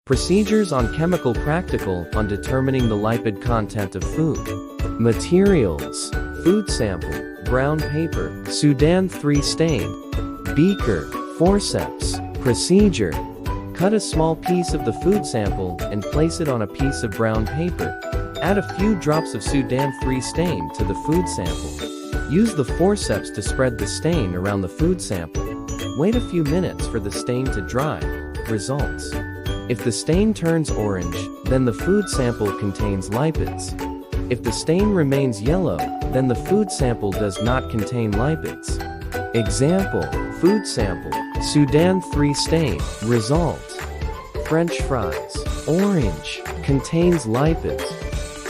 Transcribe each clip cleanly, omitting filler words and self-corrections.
Procedures on chemical practical on determining the lipid content of food. Materials: food sample, brown paper, Sudan III stain, beaker, forceps. Procedure: cut a small piece of the food sample and place it on a piece of brown paper. Add a few drops of Sudan III stain to the food sample. Use the forceps to spread the stain around the food sample. Wait a few minutes for the stain to dry. Results: if the stain turns orange, then the food sample contains lipids. If the stain remains yellow, then the food sample does not contain lipids. Example: food sample, Sudan III stain. Result: French fries, orange, contains lipids.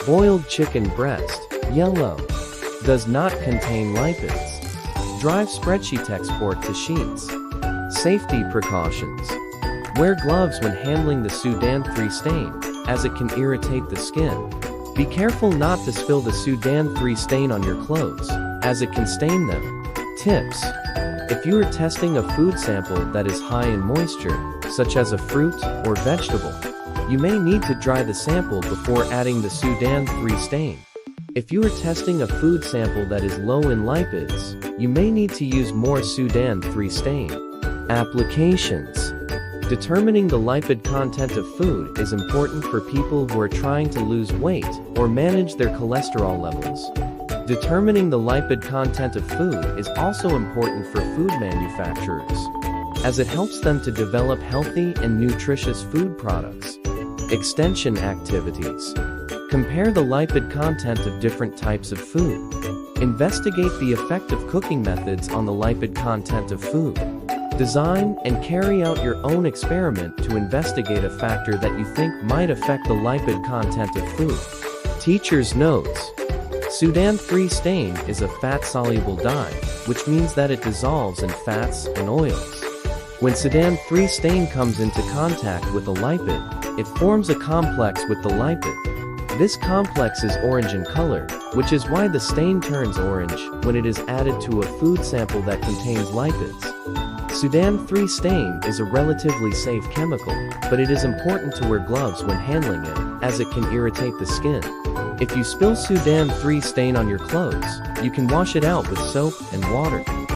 Boiled chicken breast, yellow, does not contain lipids. Drive spreadsheet export to sheets. Safety precautions: wear gloves when handling the Sudan III stain, as it can irritate the skin. Be careful not to spill the Sudan III stain on your clothes, as it can stain them. Tips: if you are testing a food sample that is high in moisture, such as a fruit or vegetable, you may need to dry the sample before adding the Sudan III stain. If you are testing a food sample that is low in lipids, you may need to use more Sudan III stain. Applications: determining the lipid content of food is important for people who are trying to lose weight or manage their cholesterol levels. Determining the lipid content of food is also important for food manufacturers, as it helps them to develop healthy and nutritious food products. Extension activities: compare the lipid content of different types of food. Investigate the effect of cooking methods on the lipid content of food. Design and carry out your own experiment to investigate a factor that you think might affect the lipid content of food. Teacher's notes: Sudan III stain is a fat-soluble dye, which means that it dissolves in fats and oils. When Sudan III stain comes into contact with a lipid, it forms a complex with the lipid. This complex is orange in color, which is why the stain turns orange when it is added to a food sample that contains lipids. Sudan III stain is a relatively safe chemical, but it is important to wear gloves when handling it, as it can irritate the skin. If you spill Sudan III stain on your clothes, you can wash it out with soap and water.